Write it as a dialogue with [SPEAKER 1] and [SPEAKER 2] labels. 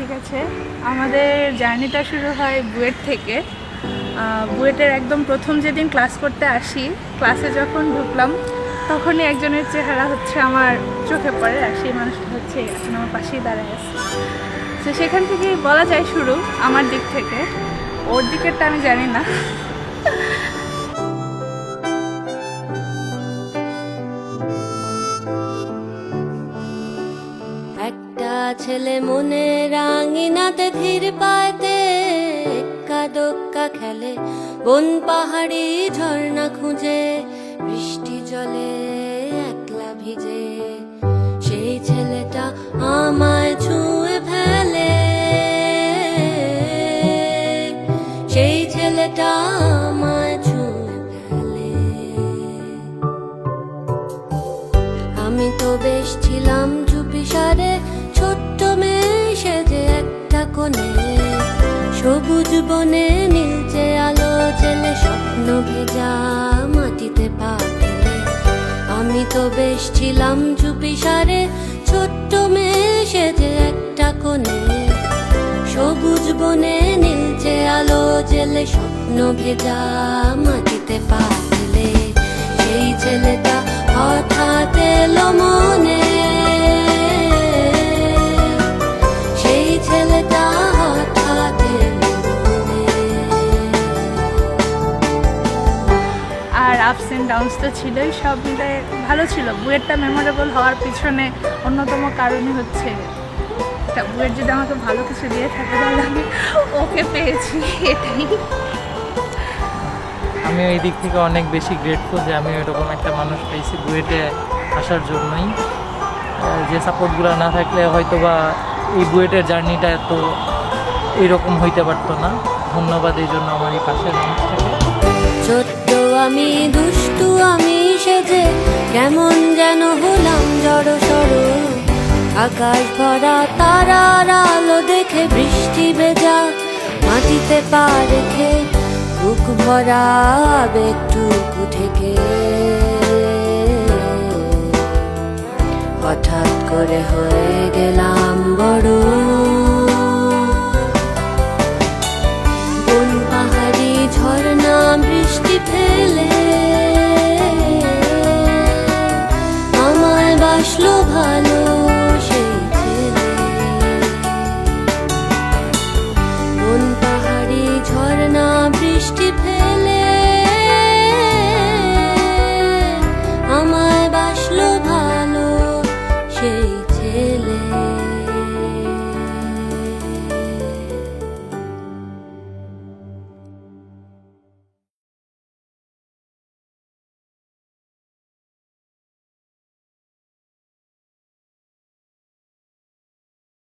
[SPEAKER 1] ঠিক আছে। আমাদের জার্নিটা শুরু হয় বুয়েট থেকে। বুয়েটের একদম প্রথম যেদিন ক্লাস করতে আসি, ক্লাসে যখন ঢুকলাম তখনই একজনের চেহারা হচ্ছে আমার চোখে পড়ে, আর সেই মানুষটা হচ্ছে এখন আমার পাশেই দাঁড়ায় আছে। তো সেখান থেকেই বলা যায় শুরু আমার দিক থেকে, ওর দিকেরটা আমি জানি না।
[SPEAKER 2] একটা ছেলে মনে রাঙিনাতে ধীর পাইতে এক্কা দোক্কা খেলে, বন পাহাড়ি ঝর্ণা খুঁজে বৃষ্টি জলে একলা ভিজে। সেই ছেলেটা আমায় ছুঁয়ে ফেলে, সেই ছেলেটা আমায় ছুঁয়ে ফেলে। আমি তো বেশ ছিলাম চুপিসারে, ছোট্ট মেয়ে সেজে একটা কোণে, সবুজ বনে নীলচে আলো জেলে স্বপ্ন ভেজা মাটিতে পা ফেলে। আমি তো বেশ ছিলাম চুপিসারে, ছোট্ট মেয়ে সেজে একটা কোণে, সবুজ বনে নীলচে আলো জেলে স্বপ্ন ভেজা মাটিতে পা ফেলে। সেই ছেলেটা হঠাৎ এলো মনে, সেই ছেলেটা হঠাৎ এলো মনে।
[SPEAKER 1] আর আপস অ্যান্ড ডাউনস তো ছিলই, সব মিলে ভালো ছিল। বুয়েটটা মেমোরেবল হওয়ার পিছনে অন্যতম কারণই হচ্ছে বুয়েট যদি আমাকে ভালো কিছু দিয়ে থাকে তাহলে আমি ওকে পেয়েছি, এটাই।
[SPEAKER 3] আমি এই দিক থেকে অনেক বেশি গ্রেটফুল যে আমি এরকম একটা মানুষ পেয়েছি বুয়েটে আসার জন্যই। যে সাপোর্টগুলো না থাকলে হয়তো বা এই বুয়েটের জার্নিটা এত এইরকম হইতে পারতো না। ধন্যবাদ এই জন্য আমার এই পাশের মানুষটাকে।
[SPEAKER 2] ছোট্ট আমি দুষ্টু আমি সেজে কেমন যেন হলাম জড় সড়, আকাশ ভরা তারার আলো দেখে বৃষ্টি ভেজা মাটিতে পা রেখে, বুক ভরা আবেগটুকু থেকে হঠাৎ করে হয়ে গেলাম বড়।